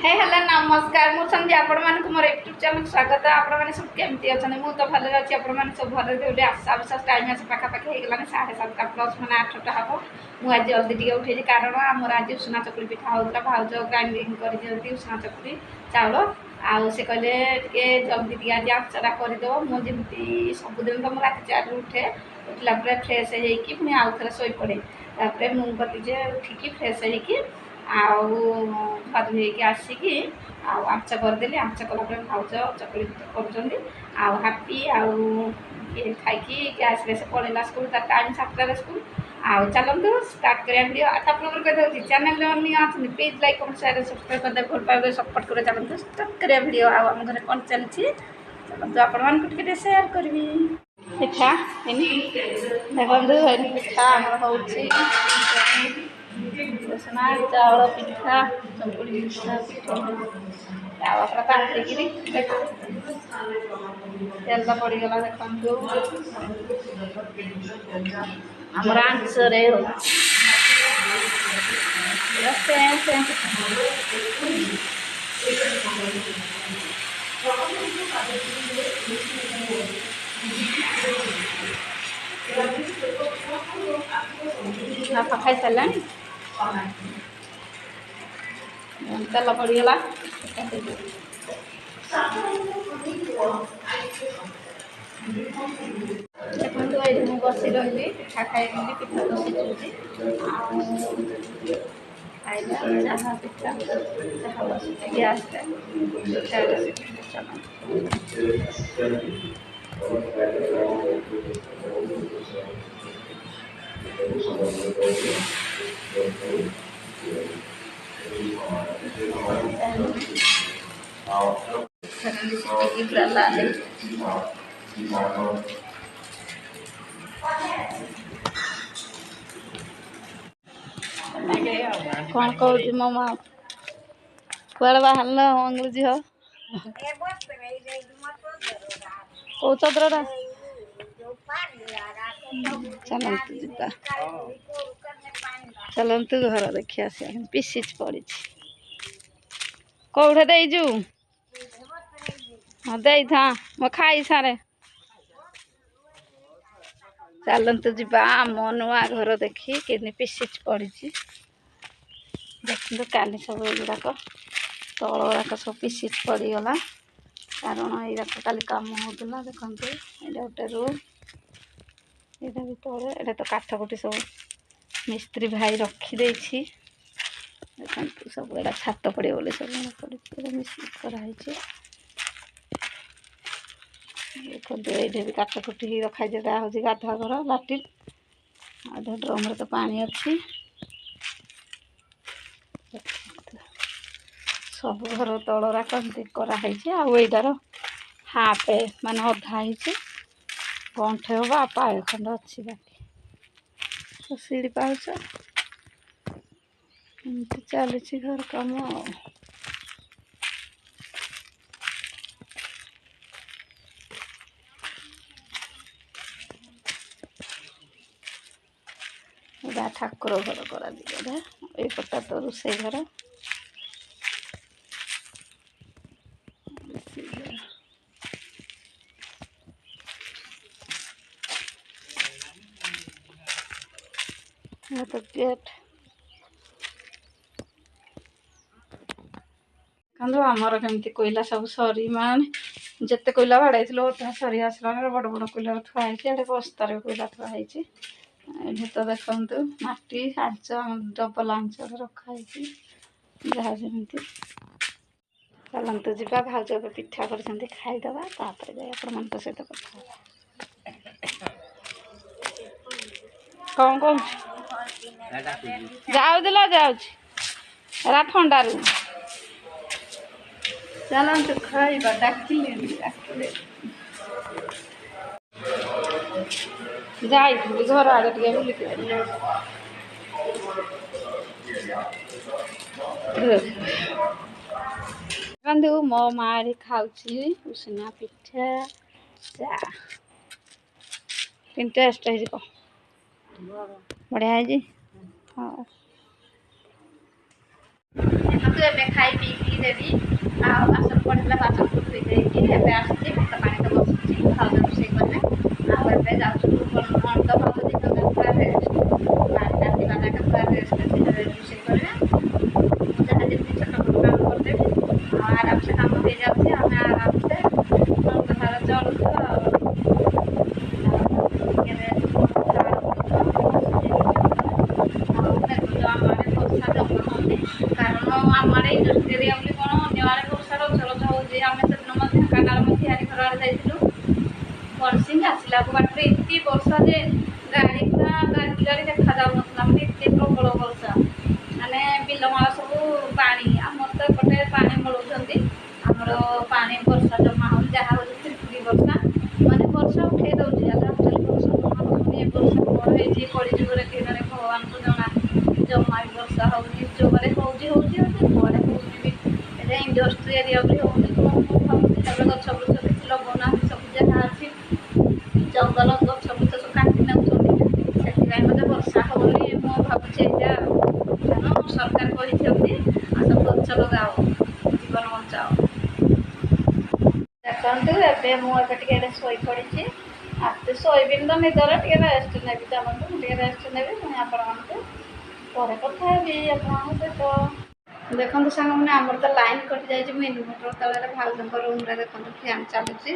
हे hello नमस्कार मु संध्या आपण मानक मोर यूट्यूब चैनल स्वागत आपण माने सब केमती अछन मु तो भले अछि आपण माने सब भले देउले आशा विश्वास टाइम आसे पाखा पाखा हे गलाने 7:30 प्लस माने 8टा हबो मु आज जल्दी टिके उठे कारण हमर आज उसना चकुली पिठा होतला भाउज ग्राइंडिंग करि जल्दी उसना चकुली चाउल आउ से कहले टिके जल्दी टिके आज आचरा करि दो मु जेमती सब दिन तो रात 4 उठे उठला पर फ्रेश हे कि पुनी आउ थरा सोई पड़े तापर मु कति जे उठिकी फ्रेश हे कि आउ धुई आसिकी आमच करदेली आमच कला भाउज चकुली कर हापी ये खाई गैस से पड़ेगा स्कूल टाइम 7टार स्कूल आउ चलते स्टार्ट करा भिडियो आपको कहते चैनल अच्छे please like comment share subscribe करदे भल पाए सपोर्ट कर चलते स्टार्ट करा भिडियो आम घर कौन चलती चलते आपको शेयर करी पिठा देखो पिठा आम उसना चाउल पिठा चकुली पिठा पिठा काटिकी तेल पड़गला देखु आमर आंचरे आप खाई सारा तेल पड़गला देखो ये बसी रही पिठा खाई पिठा तो सीझुची खाइला जहाँ पिठा जहाँ बस गैस कौन कह मामा कुआड़े बाहर अंग्रेजी हो कौ चदरटा चलतु जा चलतु घर देखी आस पिसीच पड़ी कौटे देजु हाँ दे था मो खाई सारे चलतु जा मो नुआ घर देखी कि पिसीच पड़ी देखते काली सब गुड़ाक तल गुड़ाक सब पिसीच पड़गला कारण याक काली कम होता देखते यहाँ गोटे रूम यहाँ भी तले ये तो काठकुटी सब मिस्त्री भाई रखीदे देखते सब एटा छात पड़े बोले सब पड़े मिस्त्री कराई देखते ये भी काठकुटी रखाई दिया हूँ गाधुआ घर लाट्रिन आधा ड्रम तो पानी अच्छी सब घर तलरा कमी करार हाफ मान अधा ही गंठे हम पाए खंड अच्छी बाकी सीढ़ी पाच चली घर कम ठाकुर घर करा एपटा तो रोसे घर तो गेट आमर कमी कोईला सब सरी मान जिते कोईला बाड़े सरी आसला बड़ बड़ कोईला थुआई बस्तार कोईला थुआई ये तो देखते माटी आंच डबल आंच रखाई जहाँ जमी चलतु जा भाज पिठा कर खाईदे आप सहित कथा कौन कौन जाऊला जाऊरा ठंडा रू चलतु खाइबा डाकिले जाइली घर आगे टे बुलिक बंधु मो मारी खाऊची उसना पिठा चा तीन टेस्ट है बढ़िया है जी हाँ तो खाई पी ଦେବି ଆଉ ବାସନ ପଡ଼ିଥିଲା ବାସନକୁ ଧୋଇ ଦେଇକି ଏବେ ଆସିଛି ଭାତ ପାଣି ତ ବସିଛି ଭାଉଜ ରୋଷେଇ କଲେ ଆଉ ଏବେ ଯାଉଛୁ ଅଣ୍ଡ ଭାଉଜ ଦିନ ପୁରା ରେଷ୍ଟ ପାଣି ରାନ୍ଧିବା ଯାକେ ପୁରା ରେଷ୍ଟ ରୋଷେଇ କରିବେ ମୁଁ ଯାହା ଯେମିତି ଛୋଟ ମୋଟ କାମ କରିଦେବି ଆଉ ଆରାମସେ କାମ ହେଇଯାଉଛି ଆମେ ଆରାମସେ ଘର ଚଳୁଛୁ ଆଉ ଟିକେ ରେଷ୍ଟ ଆମ ଆଡ଼େ ବର୍ଷା ଜମା ହେଉନି କାରଣ ଆମ ଆଡ଼େ ଇଣ୍ଡଷ୍ଟ୍ରି ଏରିଆ ବୋଲି କ'ଣ ଅନ୍ୟ ଆଡ଼େ ବର୍ଷା ରଜ ହେଉଛି ଆମେ ସେଦିନ ମଧ୍ୟ ଢେଙ୍କାନାଳ ମୋ ତିଆରି ଘର ଆଡ଼େ ଯାଇଥିଲୁ ବରସିଂ ଆସିଲାକୁ ବାଟରେ ଏତେ ବର୍ଷା ଯେ ଗାଡ଼ି ପୁରା ଗାଡ଼ି ଗାଡ଼ି ଦେଖାଯାଉନଥିଲା ମାନେ ଏତେ ପ୍ରବଳ ବର୍ଷା ମାନେ ବିଲମାଳ ସବୁ ପାଣି ଆମର ତ ଏପଟେ ପାଣି ମଳୁଛନ୍ତି ଆମର ପାଣି ବର୍ଷା ଜମା ହେଉନି ଯାହା ହେଉଛି ତିରିପିରି ବର୍ଷା ମାନେ ବର୍ଷା ଉଠେଇ ଦେଉଛି ହେଲେ ଆକ୍ଚୁଆଲି ବର୍ଷା ଜମା ହେଉନି ଏ ବର୍ଷ କ'ଣ ହେଇଛି ପଡ଼ିଯିବରେ କେଜାଣି ଭଗବାନଙ୍କୁ ଜଣା ଜମା ବି ବର୍ଷା ହେଉନି ଯୋଉମାନେ ହେଉଛି କୁଆଡ଼େ ହେଉନି ବି ଏଇଟା ଇଣ୍ଡଷ୍ଟ୍ରି ଏରିଆ ବି ହେଉନି କ'ଣ ମୁଁ ଭାବୁଛି ତାପରେ ଗଛ ବୃଛ କିଛି ଲଗାଉନାହାନ୍ତି ସବୁ ଯାହା ଅଛି ଜଙ୍ଗଲ ଗଛ ବୃଛ ସବୁ କାଟି ନେଉଛନ୍ତି ସେଥିପାଇଁ ମୋତେ ବର୍ଷା ହେଉନି ମୁଁ ଭାବୁଛି ଏଇଟା ତେଣୁ ସରକାର କହିଛନ୍ତି ଆଉ ସବୁ ଗଛ ଲଗାଅ ଜୀବନ ବଞ୍ଚାଅ ଦେଖନ୍ତୁ ଏବେ ମୁଁ ଏବେ ଟିକେ ଶୋଇପଡ଼ିଛି ଆଉ ଶୋଇବିନି ତ ନିଦରେ ଟିକେ ରେଷ୍ଟ ନେବି ଚାଲନ୍ତୁ ମୁଁ ଟିକେ ରେଷ୍ଟ ନେବି ପୁଣି ଆପଣମାନଙ୍କୁ ପରେ କଥା ହେବି ଆପଣଙ୍କ ସହିତ ଦେଖନ୍ତୁ ସାଙ୍ଗମାନେ ଆମର ତ ଲାଇନ୍ କଟିଯାଇଛି ମୁଁ ଇନଭର୍ଟର ତଳରେ ଭାଉଜଙ୍କ ରୁମ୍ରେ ଦେଖନ୍ତୁ ଫ୍ୟାନ୍ ଚାଲୁଛି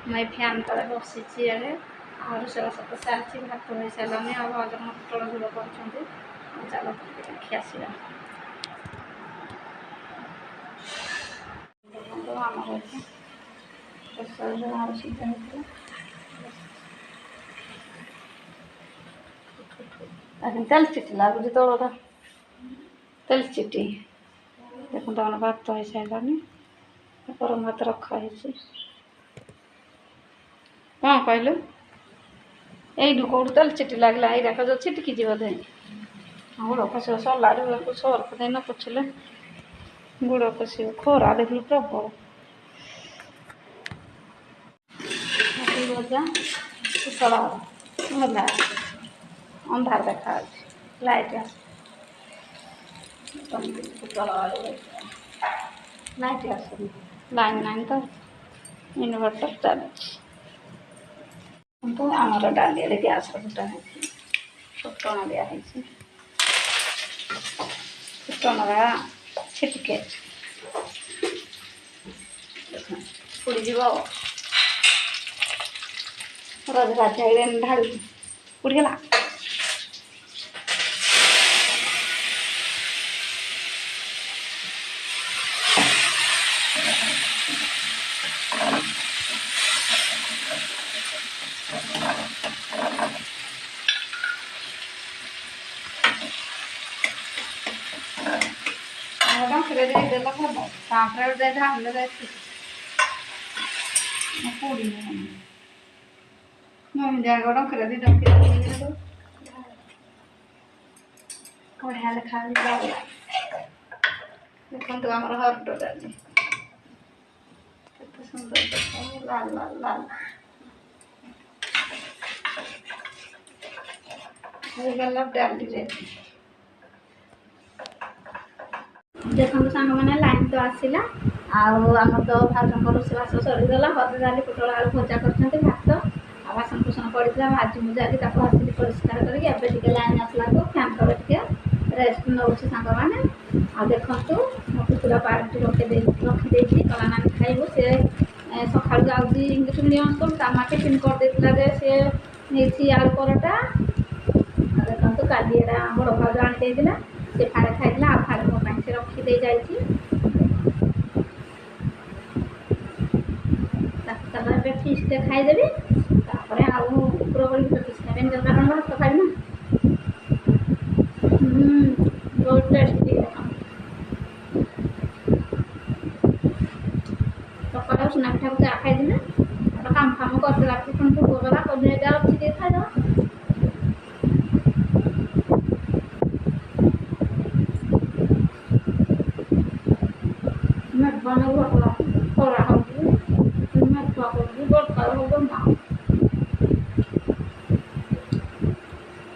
ମୁଁ ଏଇ ଫ୍ୟାନ୍ ତଳେ ବସିଛି ଇଆଡ଼େ ଆଉ ରୋଷେଇବାସ ତ ଚାଲିଛି ଭାତ ହେଇସାରିଲାଣି ଆଉ ଭାଉଜ ପୋଟଳ ଝୋଳ କରୁଛନ୍ତି ଆଉ ଚାଲ ଦେଖି ଆସିବା ଦେଖନ୍ତୁ ଆମର ଏଠି ପ୍ରେସର ଆଳୁ ସିଝା ହେଇଥିଲା ତେଲ ଚିଟି ଲାଗୁଛି ତଳଟା ତେଲ ଚିଟି ଦେଖନ୍ତୁ ଆମର ଭାତ ହେଇସାରିଲାଣି ଗରମ ଭାତ ରଖା ହେଇଛି କ'ଣ କହିଲୁ ଏଇଠୁ କେଉଁଠୁ ତେଲ ଚିଟି ଲାଗିଲା ଏଇରାକ ଯେଉଁ ଛିଟିକି ଯିବ ଦେଇ ଗୋଡ଼ ଖସିବ ସଲାଡ଼ୁ ସର୍ଫ ଦେଇ ନ ପୋଛିଲେ ଗୋଡ଼ ଖସିବ ଖରା ଦେଖିଲୁ ପ୍ରବଳ ଭଜା ପୋଟଳ ଭଲ ଅନ୍ଧାର ଦେଖାଯାଉଛି ଲାଇଟ୍ ଆସ ପୋଟଳ ଆଳୁ ଲାଇଟ୍ ଆସୁନି ଲାଇନ୍ ନାହିଁ ତ ଇନଭର୍ଟର ଚାଲିଛି କିନ୍ତୁ ଆମର ଡାଲିରେ ଗ୍ୟାସ୍ର ଫୁଟା ହେଇଛି ଫୁଟଣ ଦିଆହେଇଛି ଫୁଟଣରା ଛିଟିକେ ପୋଡ଼ିଯିବ ରଜରାଜ ଢାଳୁଛି ପୋଡ଼ିଗଲା ଦେଇଦେଲା ଭଲ ତାପରେ ଗୋଟେ ଢାଳିଲେ ଯାଇକି ପୋଡ଼ିବ ମୁଁ ଡଙ୍କିରେ ବଢ଼ିଆ ଦେଖାଯାଉଛି ଦେଖନ୍ତୁ ଆମର ହରଡ଼ ଡାଲି କେତେ ସୁନ୍ଦର ଦେଖାଯାଉଛି ଲାଲ ଲାଲ ଲାଲ ହେଇଗଲା ଡାଲିରେ ଦେଖନ୍ତୁ ସାଙ୍ଗମାନେ ଲାଇନ୍ ତ ଆସିଲା ଆଉ ଆମର ତ ଭାଉଜଙ୍କ ରୋଷେଇବାସ ସରିଗଲା ହରଡ଼ ଡାଲି ପୋଟଳ ଆଳୁ ଭଜା କରିଛନ୍ତି ଭାତ ଆଉ ବାସନ କୁସନ ପଡ଼ିଥିଲା ଭାଜି ଭୁଜାକି ତାକୁ ଆସିକି ପରିଷ୍କାର କରିକି ଏବେ ଟିକେ ଲାଇନ୍ ଆସିଲାକୁ ଫ୍ୟାନ୍ ତଳେ ଟିକେ ରେଷ୍ଟ ନେଉଛି ସାଙ୍ଗମାନେ ଆଉ ଦେଖନ୍ତୁ ମୋ କୁକୁଡ଼ା ପାର୍ଟି ରଖିଦେଇଛି କଲା ନାନୀ ଖାଇବୁ ସେ ସକାଳୁ ଯାଉଛି ଇଂଲିଶ ମିଡ଼ିୟମ୍ ସ୍କୁଲ ତାମା ଟିଫିନ୍ କରିଦେଇଥିଲା ଯେ ସେ ନେଇଛି ଆଳୁ ପରଟା ଆଉ ଦେଖନ୍ତୁ କାଲି ଏଟା ବଡ଼ ଭାଉଜ ଆଣିଦେଇଥିଲା ସେ ଫାଳେ ଖାଇଥିଲା ଆଉ ଫାଳେ ମୋ ପାଇଁ ସେ ରଖିଦେଇ ଯାଇଛି ତାକୁ ତାପରେ ଏବେ ଫିସ୍ଟେ ଖାଇଦେବି ତାପରେ ଆଉ ଉପରବଳି ଫିସ୍ ଖାଇବେନି କାରଣ ଭାତ ଖାଇବି ନା ବହୁତ ଟେଷ୍ଟି ସକାଳେ ଉଷୁନା ପିଠାକୁ ଚା ଖାଇଦେଲେ ତାପରେ କାମ ଫାମ କରିଦେଲା ପୁଣି ଭୋଗ କଲା କରିଦେଲେ ଏଇଟା ଅଛି ଟିକେ ଖାଇଦେବା ମେଘ ଖରା ହେଉଛି ମେଘ କରୁଛି ବର୍ଷା ହେବ ନା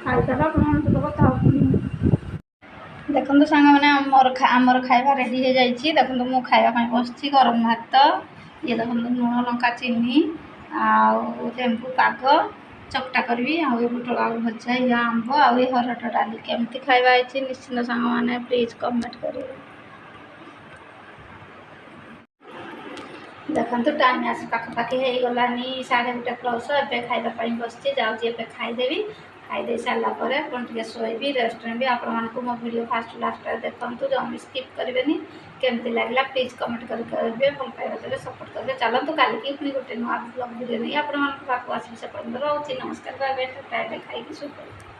ଖାଇସାରିଲା ଆପଣଙ୍କ ସହିତ କଥା ହେଉଛନ୍ତି ଦେଖନ୍ତୁ ସାଙ୍ଗମାନେ ମୋ आमर खाଇବା रेडी हो जाइए। देखो मु खावाई बस गरम भात ये देखो लुण लंका चीनी आंबू पाग चकटा करी बुटल आलू भजा या आंब आई हरट डाली केमती खावा निश्चिंत सांग मैंने प्लीज कमेंट करेंगे। देखो टाइम आस पाखापाखि हो गलानी 1:30 प्लस ए खावाई बस जाऊँगी खाईदेवी खाईदे सारापर टे शोबी रेस्ट भी आपको मो वीडियो फास्ट लास्ट देखूँ जमी स्किप करेंगे केमती लगे प्लीज कमेंट करेंगे भल पाइबा देवे सपोर्ट करेंगे। चलते कल पुणी गोटे नुआ ब्लॉग वीडियो नहीं आप पाक आस से रोचे नमस्कार बाय बाय खाई सुपर।